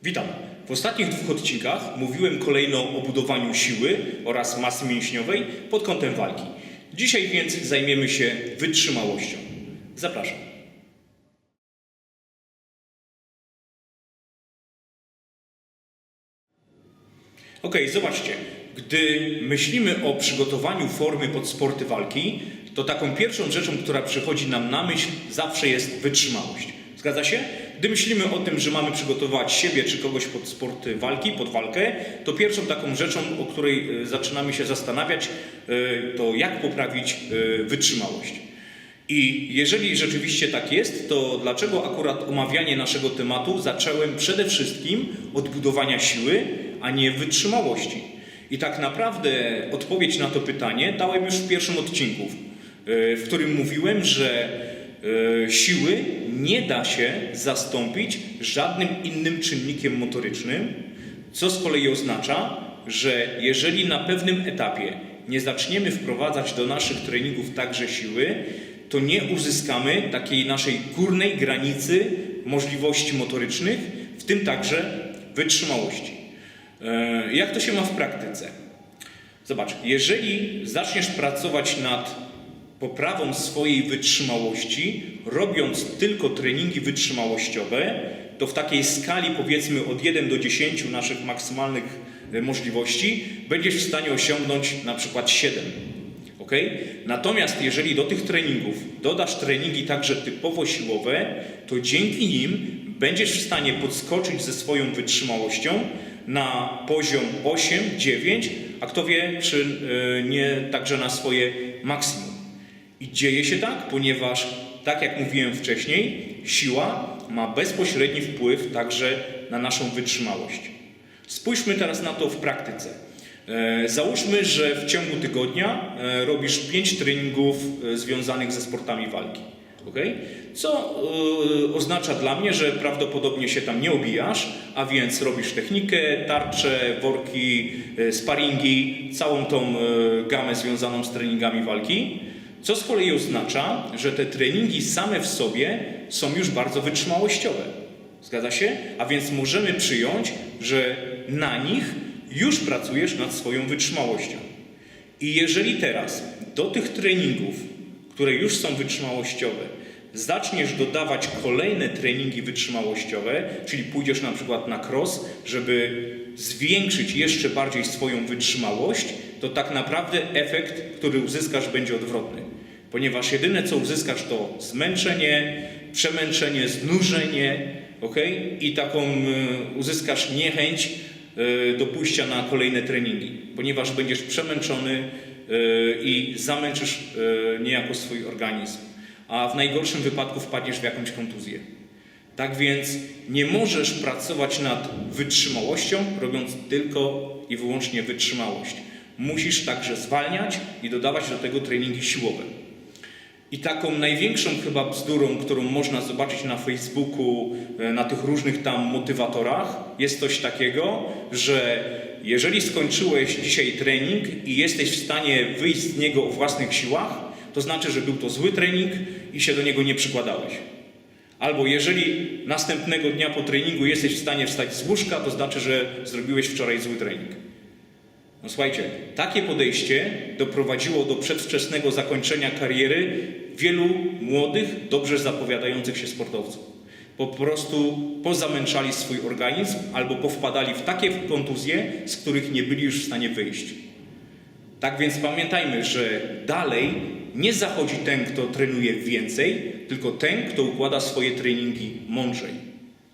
Witam. W ostatnich 2 odcinkach mówiłem kolejno o budowaniu siły oraz masy mięśniowej pod kątem walki. Dzisiaj więc zajmiemy się wytrzymałością. Zapraszam. Ok, zobaczcie. Gdy myślimy o przygotowaniu formy pod sporty walki, to taką pierwszą rzeczą, która przychodzi nam na myśl, zawsze jest wytrzymałość. Zgadza się? Gdy myślimy o tym, że mamy przygotować siebie czy kogoś pod sporty walki, pod walkę, to pierwszą taką rzeczą, o której zaczynamy się zastanawiać, to jak poprawić wytrzymałość. I jeżeli rzeczywiście tak jest, to dlaczego akurat omawianie naszego tematu zacząłem przede wszystkim od budowania siły, a nie wytrzymałości? I tak naprawdę odpowiedź na to pytanie dałem już w pierwszym odcinku, w którym mówiłem, że siły nie da się zastąpić żadnym innym czynnikiem motorycznym, co z kolei oznacza, że jeżeli na pewnym etapie nie zaczniemy wprowadzać do naszych treningów także siły, to nie uzyskamy takiej naszej górnej granicy możliwości motorycznych, w tym także wytrzymałości. Jak to się ma w praktyce? Zobacz, jeżeli zaczniesz pracować nad poprawą swojej wytrzymałości, robiąc tylko treningi wytrzymałościowe, to w takiej skali powiedzmy od 1 do 10 naszych maksymalnych możliwości będziesz w stanie osiągnąć na przykład 7. Ok? Natomiast jeżeli do tych treningów dodasz treningi także typowo siłowe, to dzięki nim będziesz w stanie podskoczyć ze swoją wytrzymałością na poziom 8, 9, a kto wie, czy nie także na swoje maksimum. I dzieje się tak, ponieważ, tak jak mówiłem wcześniej, siła ma bezpośredni wpływ także na naszą wytrzymałość. Spójrzmy teraz na to w praktyce. Załóżmy, że w ciągu tygodnia robisz 5 treningów związanych ze sportami walki. Okay? Co oznacza dla mnie, że prawdopodobnie się tam nie obijasz, a więc robisz technikę, tarcze, worki, sparingi, całą tą gamę związaną z treningami walki. Co z kolei oznacza, że te treningi same w sobie są już bardzo wytrzymałościowe. Zgadza się? A więc możemy przyjąć, że na nich już pracujesz nad swoją wytrzymałością. I jeżeli teraz do tych treningów, które już są wytrzymałościowe, zaczniesz dodawać kolejne treningi wytrzymałościowe, czyli pójdziesz na przykład na cross, żeby zwiększyć jeszcze bardziej swoją wytrzymałość, to tak naprawdę efekt, który uzyskasz, będzie odwrotny. Ponieważ jedyne, co uzyskasz, to zmęczenie, przemęczenie, znużenie, okay? I taką uzyskasz niechęć do pójścia na kolejne treningi, ponieważ będziesz przemęczony i zamęczysz niejako swój organizm, a w najgorszym wypadku wpadniesz w jakąś kontuzję. Tak więc nie możesz pracować nad wytrzymałością, robiąc tylko i wyłącznie wytrzymałość. Musisz także zwalniać i dodawać do tego treningi siłowe. I taką największą chyba bzdurą, którą można zobaczyć na Facebooku, na tych różnych tam motywatorach, jest coś takiego, że jeżeli skończyłeś dzisiaj trening i jesteś w stanie wyjść z niego o własnych siłach, to znaczy, że był to zły trening i się do niego nie przykładałeś. Albo jeżeli następnego dnia po treningu jesteś w stanie wstać z łóżka, to znaczy, że zrobiłeś wczoraj zły trening. No słuchajcie, takie podejście doprowadziło do przedwczesnego zakończenia kariery wielu młodych, dobrze zapowiadających się sportowców. Po prostu pozamęczali swój organizm albo powpadali w takie kontuzje, z których nie byli już w stanie wyjść. Tak więc pamiętajmy, że dalej nie zachodzi ten, kto trenuje więcej, tylko ten, kto układa swoje treningi mądrzej.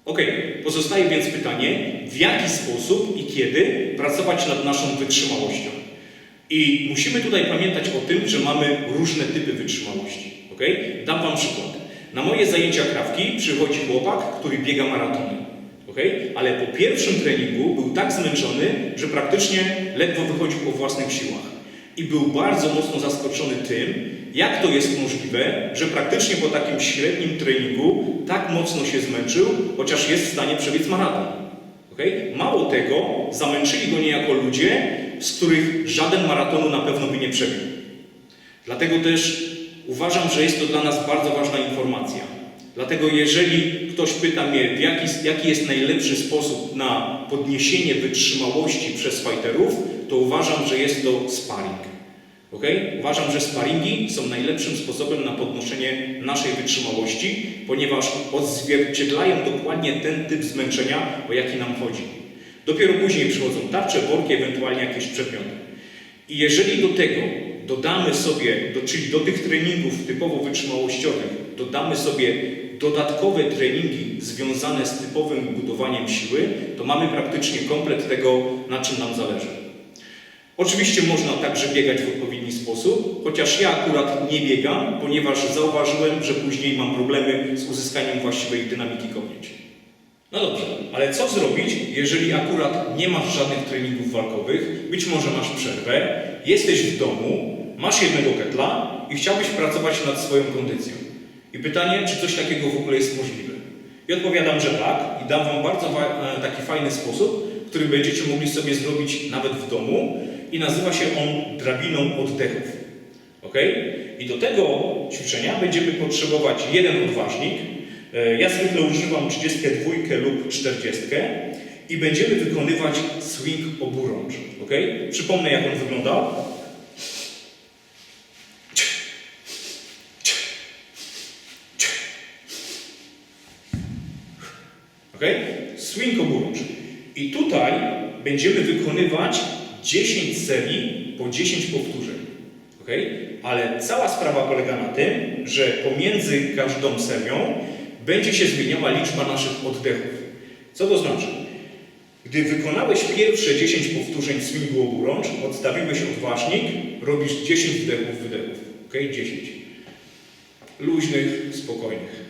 Ok, pozostaje więc pytanie, w jaki sposób i kiedy pracować nad naszą wytrzymałością. I musimy tutaj pamiętać o tym, że mamy różne typy wytrzymałości. Okay? Dam Wam przykład. Na moje zajęcia krawki przychodzi chłopak, który biega maratony. Okay? Ale po pierwszym treningu był tak zmęczony, że praktycznie ledwo wychodził o własnych siłach. I był bardzo mocno zaskoczony tym, jak to jest możliwe, że praktycznie po takim średnim treningu tak mocno się zmęczył, chociaż jest w stanie przebiec maraton. Okay? Mało tego, zamęczyli go niejako ludzie, z których żaden maratonu na pewno by nie przebiegł. Dlatego też uważam, że jest to dla nas bardzo ważna informacja. Dlatego jeżeli ktoś pyta mnie, jaki jest najlepszy sposób na podniesienie wytrzymałości przez fighterów, to uważam, że jest to sparring. Okay? Uważam, że sparingi są najlepszym sposobem na podnoszenie naszej wytrzymałości, ponieważ odzwierciedlają dokładnie ten typ zmęczenia, o jaki nam chodzi. Dopiero później przychodzą tarcze, worki, ewentualnie jakieś przedmioty. I jeżeli do tego dodamy sobie, czyli do tych treningów typowo wytrzymałościowych, dodamy sobie dodatkowe treningi związane z typowym budowaniem siły, to mamy praktycznie komplet tego, na czym nam zależy. Oczywiście można także biegać w odpowiedni sposób, chociaż ja akurat nie biegam, ponieważ zauważyłem, że później mam problemy z uzyskaniem właściwej dynamiki kopnięć. No dobrze, ale co zrobić, jeżeli akurat nie masz żadnych treningów walkowych, być może masz przerwę, jesteś w domu, masz jednego ketla i chciałbyś pracować nad swoją kondycją. I pytanie, czy coś takiego w ogóle jest możliwe? I odpowiadam, że tak i dam Wam bardzo taki fajny sposób, który będziecie mogli sobie zrobić nawet w domu i nazywa się on drabiną oddechów. Ok? I do tego ćwiczenia będziemy potrzebować jeden odważnik. Ja zwykle używam 32 lub 40 i będziemy wykonywać swing oburącz. Ok? Przypomnę, jak on wygląda. Ok? Swing oburącz. I tutaj będziemy wykonywać 10 serii po 10 powtórzeń. Ok? Ale cała sprawa polega na tym, że pomiędzy każdą serią będzie się zmieniała liczba naszych oddechów. Co to znaczy? Gdy wykonałeś pierwsze 10 powtórzeń swingu oburącz, odstawiłeś odważnik, robisz 10 wdechów, wydechów. Ok? 10. Luźnych, spokojnych.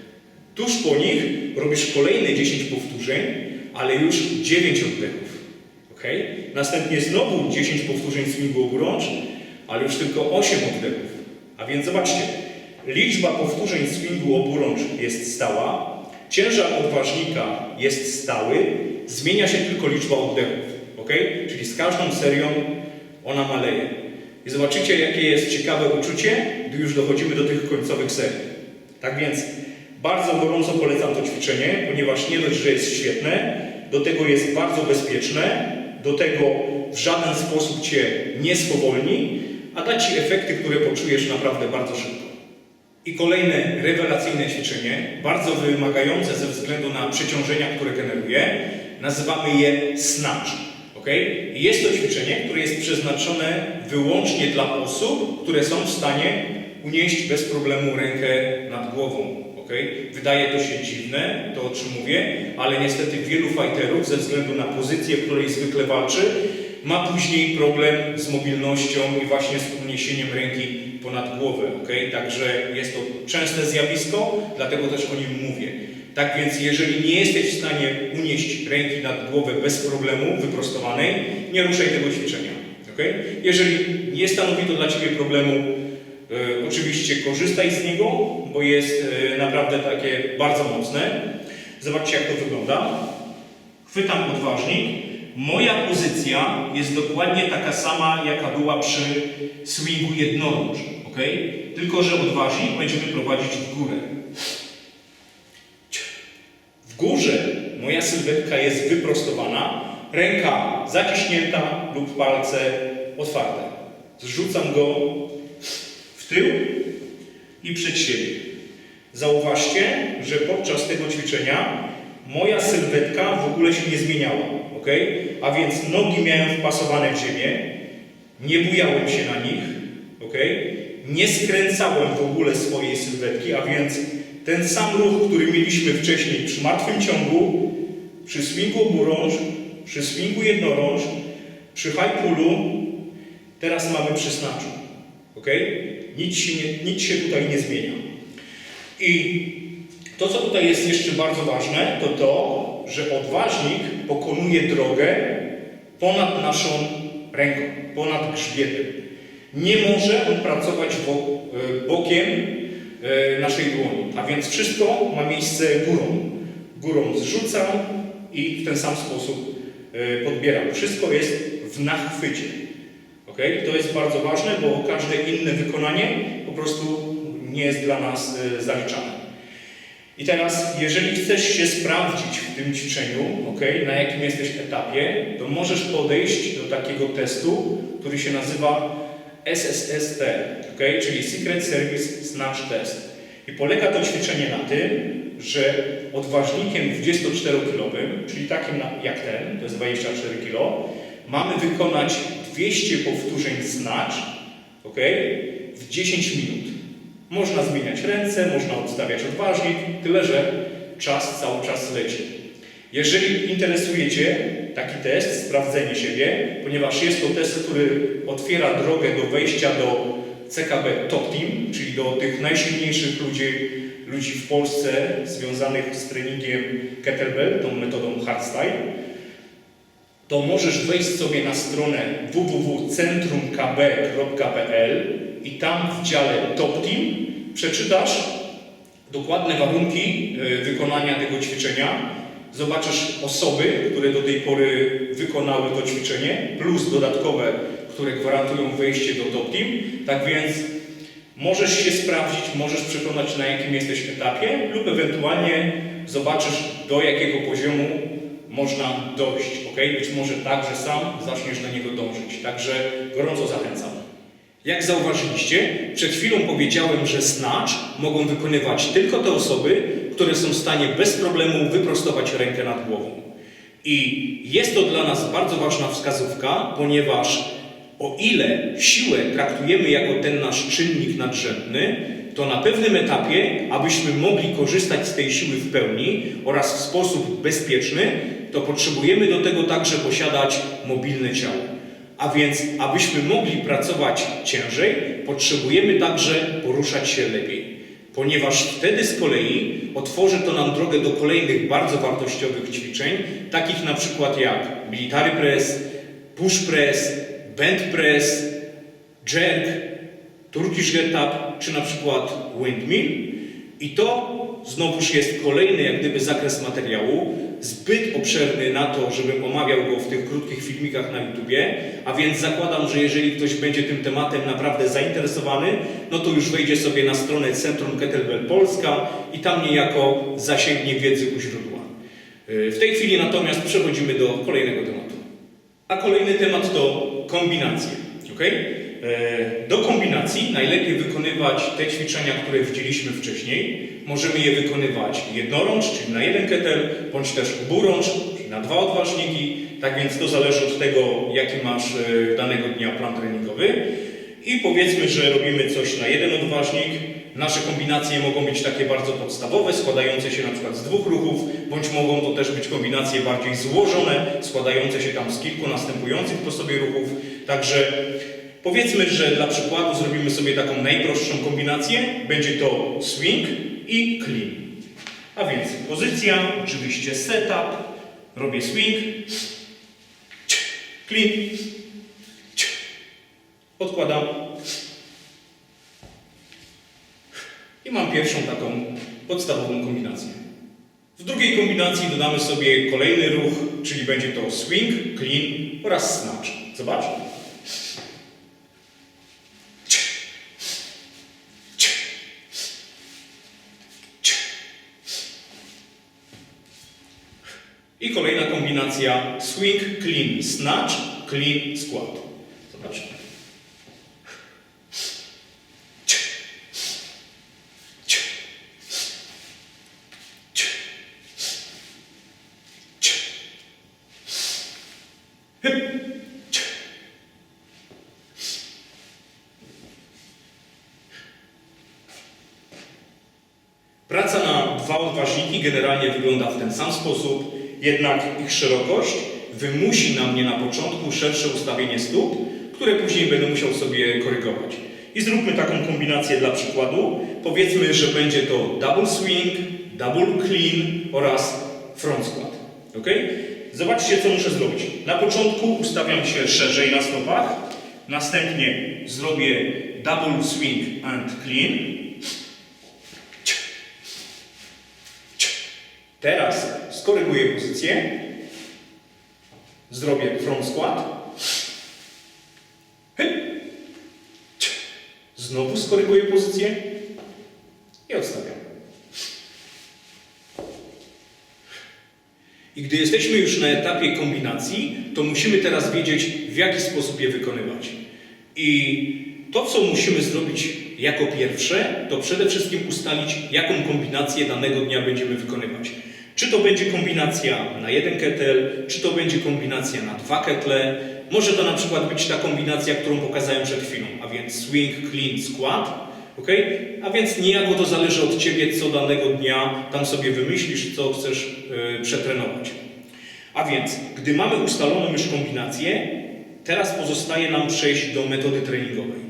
Tuż po nich robisz kolejne 10 powtórzeń, ale już 9 oddechów. Ok? Następnie znowu 10 powtórzeń swingu oburącz, ale już tylko 8 oddechów. A więc zobaczcie, liczba powtórzeń swingu oburącz jest stała, ciężar odważnika jest stały, zmienia się tylko liczba oddechów. Ok? Czyli z każdą serią ona maleje. I zobaczycie, jakie jest ciekawe uczucie, gdy już dochodzimy do tych końcowych serii. Tak więc bardzo gorąco polecam to ćwiczenie, ponieważ nie dość, że jest świetne, do tego jest bardzo bezpieczne, do tego w żaden sposób Cię nie spowolni, a da Ci efekty, które poczujesz naprawdę bardzo szybko. I kolejne rewelacyjne ćwiczenie, bardzo wymagające ze względu na przeciążenia, które generuje, nazywamy je snatch. Okay? I jest to ćwiczenie, które jest przeznaczone wyłącznie dla osób, które są w stanie unieść bez problemu rękę nad głową. Okay? Wydaje to się dziwne, to o czym mówię, ale niestety wielu fighterów ze względu na pozycję, w której zwykle walczy, ma później problem z mobilnością i właśnie z uniesieniem ręki ponad głowę. Okay? Także jest to częste zjawisko, dlatego też o nim mówię. Tak więc jeżeli nie jesteś w stanie unieść ręki nad głowę bez problemu, wyprostowanej, nie ruszaj tego ćwiczenia. Okay? Jeżeli nie stanowi to dla Ciebie problemu, oczywiście korzystaj z niego, bo jest naprawdę takie bardzo mocne. Zobaczcie, jak to wygląda. Chwytam odważnik. Moja pozycja jest dokładnie taka sama, jaka była przy swingu jednorącz. Okay? Tylko że odważnik będziemy prowadzić w górę. W górze moja sylwetka jest wyprostowana, ręka zaciśnięta lub palce otwarte. Zrzucam go w tył i przed siebie. Zauważcie, że podczas tego ćwiczenia moja sylwetka w ogóle się nie zmieniała. Ok? A więc nogi miałem wpasowane w ziemię, nie bujałem się na nich, ok? Nie skręcałem w ogóle swojej sylwetki, a więc ten sam ruch, który mieliśmy wcześniej przy martwym ciągu, przy swingu oburącz, przy swingu jednorącz, przy high pullu, teraz mamy przy snatchu. Ok? Nic się tutaj nie zmienia. I to, co tutaj jest jeszcze bardzo ważne, to to, że odważnik pokonuje drogę ponad naszą ręką, ponad grzbietem. Nie może on pracować bokiem naszej dłoni, a więc wszystko ma miejsce górą. Górą zrzucam i w ten sam sposób podbieram. Wszystko jest w nachwycie. Okay? To jest bardzo ważne, bo każde inne wykonanie po prostu nie jest dla nas zaliczane. I teraz, jeżeli chcesz się sprawdzić w tym ćwiczeniu, na jakim jesteś etapie, to możesz podejść do takiego testu, który się nazywa SSST, czyli Secret Service Snatch Test. I polega to ćwiczenie na tym, że odważnikiem 24-kilowym, czyli takim jak ten, to jest 24 kg, mamy wykonać 200 powtórzeń snatch, w 10 minut. Można zmieniać ręce, można odstawiać odważnik, tyle że czas cały czas leci. Jeżeli interesuje Cię taki test, sprawdzenie siebie, ponieważ jest to test, który otwiera drogę do wejścia do CKB Top Team, czyli do tych najsilniejszych ludzi w Polsce związanych z treningiem kettlebell, tą metodą hardstyle, to możesz wejść sobie na stronę www.centrumkb.pl i tam w dziale Top Team przeczytasz dokładne warunki wykonania tego ćwiczenia. Zobaczysz osoby, które do tej pory wykonały to ćwiczenie, plus dodatkowe, które gwarantują wejście do Top Team. Tak więc możesz się sprawdzić, możesz przekonać, na jakim jesteś etapie, lub ewentualnie zobaczysz, do jakiego poziomu można dojść. Być może tak, że sam zaczniesz do niego dążyć. Także gorąco zachęcam. Jak zauważyliście, przed chwilą powiedziałem, że snatch mogą wykonywać tylko te osoby, które są w stanie bez problemu wyprostować rękę nad głową. I jest to dla nas bardzo ważna wskazówka, ponieważ o ile siłę traktujemy jako ten nasz czynnik nadrzędny, to na pewnym etapie, abyśmy mogli korzystać z tej siły w pełni oraz w sposób bezpieczny, to potrzebujemy do tego także posiadać mobilne ciało. A więc, abyśmy mogli pracować ciężej, potrzebujemy także poruszać się lepiej. Ponieważ wtedy z kolei otworzy to nam drogę do kolejnych bardzo wartościowych ćwiczeń, takich na przykład jak military press, push press, bend press, jerk, Turkish get up, czy na przykład windmill. I to znowuż jest kolejny jak gdyby zakres materiału, zbyt obszerny na to, żebym omawiał go w tych krótkich filmikach na YouTubie, a więc zakładam, że jeżeli ktoś będzie tym tematem naprawdę zainteresowany, no to już wejdzie sobie na stronę Centrum Kettlebell Polska i tam niejako zasięgnie wiedzy u źródła. W tej chwili natomiast przechodzimy do kolejnego tematu. A kolejny temat to kombinacje. Do kombinacji najlepiej wykonywać te ćwiczenia, które widzieliśmy wcześniej. Możemy je wykonywać jednorącz, czyli na jeden kettle, bądź też oburącz, czyli na 2 odważniki. Tak więc to zależy od tego, jaki masz danego dnia plan treningowy. I powiedzmy, że robimy coś na jeden odważnik. Nasze kombinacje mogą być takie bardzo podstawowe, składające się na przykład z 2 ruchów, bądź mogą to też być kombinacje bardziej złożone, składające się tam z kilku następujących po sobie ruchów. Także powiedzmy, że dla przykładu zrobimy sobie taką najprostszą kombinację. Będzie to swing i clean. A więc pozycja, oczywiście setup, robię swing, clean, odkładam i mam pierwszą taką podstawową kombinację. W drugiej kombinacji dodamy sobie kolejny ruch, czyli będzie to swing, clean oraz snatch. Zobacz. I kolejna kombinacja swing, clean, snatch, clean, squat. Zobacz. Praca na 2 odważniki generalnie wygląda w ten sam sposób, jednak ich szerokość wymusi na mnie na początku szersze ustawienie stóp, które później będę musiał sobie korygować. I zróbmy taką kombinację dla przykładu. Powiedzmy, że będzie to double swing, double clean oraz front squat. Zobaczcie, co muszę zrobić. Na początku ustawiam się szerzej na stopach, następnie zrobię double swing and clean. Teraz skoryguję pozycję, zrobię front squat, znowu skoryguję pozycję i odstawiam. I gdy jesteśmy już na etapie kombinacji, to musimy teraz wiedzieć, w jaki sposób je wykonywać. I to, co musimy zrobić jako pierwsze, to przede wszystkim ustalić, jaką kombinację danego dnia będziemy wykonywać. Czy to będzie kombinacja na 1 ketel, czy to będzie kombinacja na 2 ketle. Może to na przykład być ta kombinacja, którą pokazałem przed chwilą, a więc swing, clean, squat. Okay? A więc niejako to zależy od Ciebie, co danego dnia tam sobie wymyślisz, co chcesz przetrenować. A więc, gdy mamy ustaloną już kombinację, teraz pozostaje nam przejść do metody treningowej.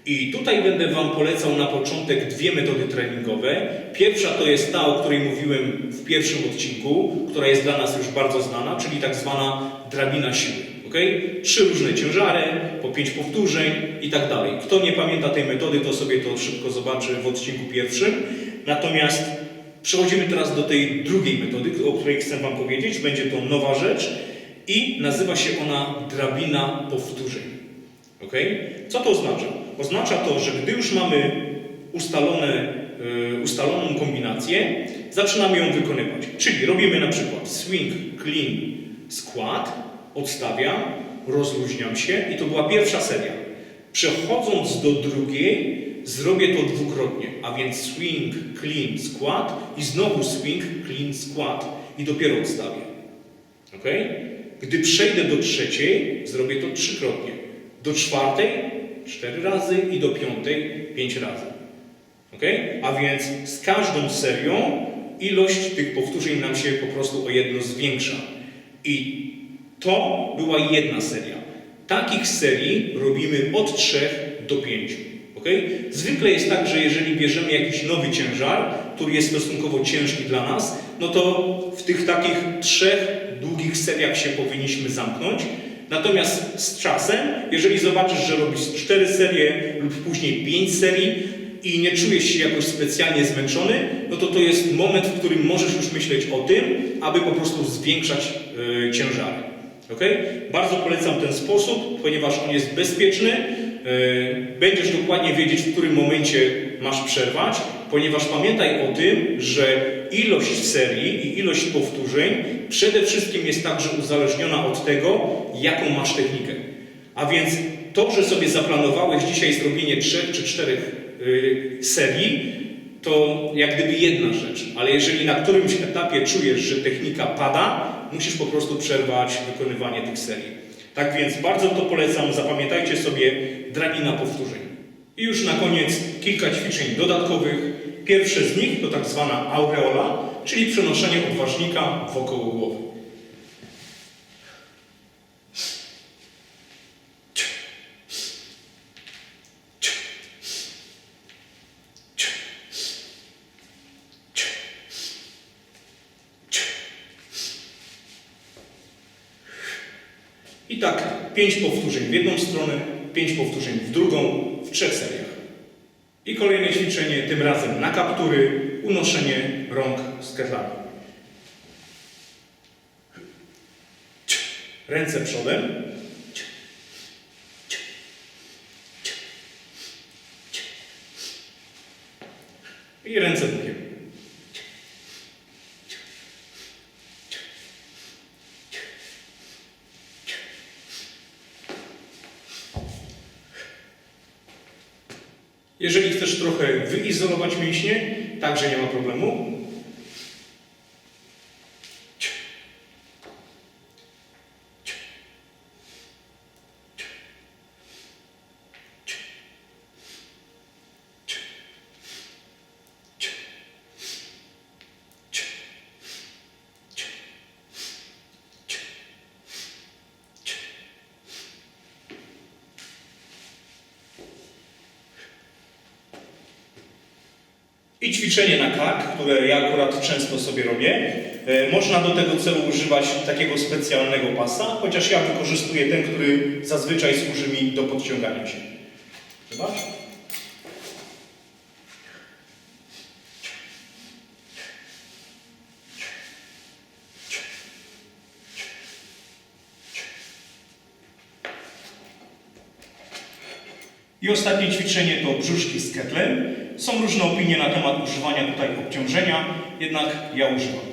I tutaj będę Wam polecał na początek 2 metody treningowe. Pierwsza to jest ta, o której mówiłem w pierwszym odcinku, która jest dla nas już bardzo znana, czyli tak zwana drabina siły. Okay? 3 różne ciężary, po 5 powtórzeń i tak dalej. Kto nie pamięta tej metody, to sobie to szybko zobaczy w odcinku pierwszym. Natomiast przechodzimy teraz do tej drugiej metody, o której chcę Wam powiedzieć. Będzie to nowa rzecz i nazywa się ona drabina powtórzeń. Okay? Co to oznacza? Oznacza to, że gdy już mamy ustaloną kombinację, zaczynamy ją wykonywać. Czyli robimy na przykład swing, clean, squat, odstawiam, rozluźniam się i to była pierwsza seria. Przechodząc do drugiej, zrobię to dwukrotnie, a więc swing, clean, squat i znowu swing, clean, squat i dopiero odstawię. Okay? Gdy przejdę do trzeciej, zrobię to 3-krotnie. Do czwartej 4 razy i do 5 5 razy. Okay? A więc z każdą serią ilość tych powtórzeń nam się po prostu o 1 zwiększa. I to była jedna seria. Takich serii robimy od 3 do 5. Okay? Zwykle jest tak, że jeżeli bierzemy jakiś nowy ciężar, który jest stosunkowo ciężki dla nas, no to w tych takich 3 długich seriach się powinniśmy zamknąć. Natomiast z czasem, jeżeli zobaczysz, że robisz 4 serie lub później 5 serii i nie czujesz się jakoś specjalnie zmęczony, no to jest moment, w którym możesz już myśleć o tym, aby po prostu zwiększać ciężary. Okay? Bardzo polecam ten sposób, ponieważ on jest bezpieczny. Będziesz dokładnie wiedzieć, w którym momencie masz przerwać, ponieważ pamiętaj o tym, że ilość serii i ilość powtórzeń przede wszystkim jest także uzależniona od tego, jaką masz technikę. A więc to, że sobie zaplanowałeś dzisiaj zrobienie 3 czy 4 serii, to jak gdyby jedna rzecz, ale jeżeli na którymś etapie czujesz, że technika pada, musisz po prostu przerwać wykonywanie tych serii. Tak więc bardzo to polecam, zapamiętajcie sobie drabina powtórzeń. I już na koniec kilka ćwiczeń dodatkowych. Pierwsze z nich to tak zwana aureola, czyli przenoszenie odważnika wokoło głowy. I tak 5 powtórzeń w jedną stronę, 5 powtórzeń w drugą, w 3 seriach. I kolejne ćwiczenie, tym razem na kaptury, unoszenie rąk z ketlami. Ręce przodem. I ręce bokiem. Jeżeli chcesz trochę wyizolować mięśnie, także nie ma problemu. I ćwiczenie na kark, które ja akurat często sobie robię. Można do tego celu używać takiego specjalnego pasa, chociaż ja wykorzystuję ten, który zazwyczaj służy mi do podciągania się. Zobacz. I ostatnie ćwiczenie to brzuszki z ketlem. Są różne opinie na temat używania tutaj obciążenia, jednak ja używam.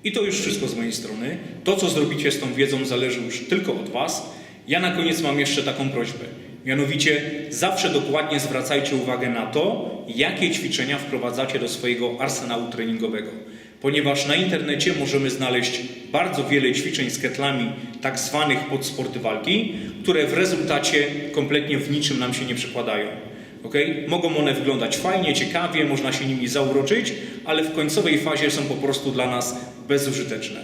I to już wszystko z mojej strony. To, co zrobicie z tą wiedzą, zależy już tylko od Was. Ja na koniec mam jeszcze taką prośbę. Mianowicie zawsze dokładnie zwracajcie uwagę na to, jakie ćwiczenia wprowadzacie do swojego arsenału treningowego. Ponieważ na internecie możemy znaleźć bardzo wiele ćwiczeń z ketlami tak zwanych pod sporty walki, które w rezultacie kompletnie w niczym nam się nie przekładają. Okay? Mogą one wyglądać fajnie, ciekawie, można się nimi zauroczyć, ale w końcowej fazie są po prostu dla nas bezużyteczne.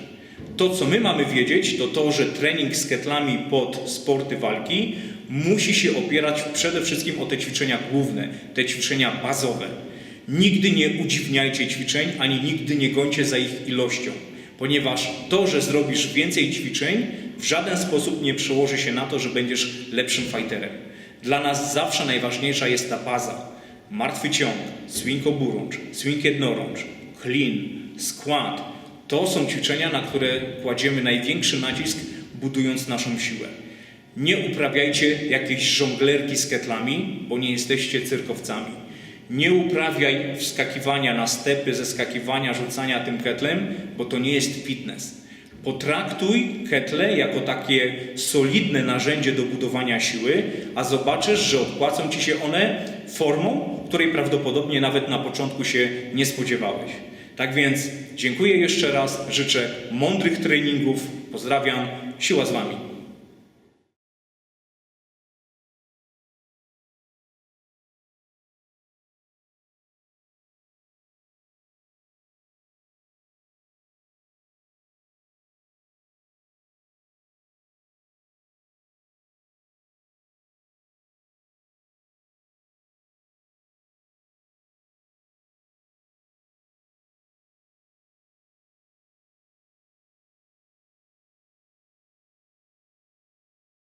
To, co my mamy wiedzieć, to to, że trening z ketlami pod sporty walki musi się opierać przede wszystkim o te ćwiczenia główne, te ćwiczenia bazowe. Nigdy nie udziwniajcie ćwiczeń, ani nigdy nie gońcie za ich ilością, ponieważ to, że zrobisz więcej ćwiczeń, w żaden sposób nie przełoży się na to, że będziesz lepszym fighterem. Dla nas zawsze najważniejsza jest ta baza. Martwy ciąg, swing oburącz, swing jednorącz, clean, squat. To są ćwiczenia, na które kładziemy największy nacisk, budując naszą siłę. Nie uprawiajcie jakiejś żonglerki z ketlami, bo nie jesteście cyrkowcami. Nie uprawiaj wskakiwania na stepy, zeskakiwania, rzucania tym ketlem, bo to nie jest fitness. Potraktuj ketle jako takie solidne narzędzie do budowania siły, a zobaczysz, że odpłacą Ci się one formą, której prawdopodobnie nawet na początku się nie spodziewałeś. Tak więc dziękuję jeszcze raz, życzę mądrych treningów, pozdrawiam, siła z Wami.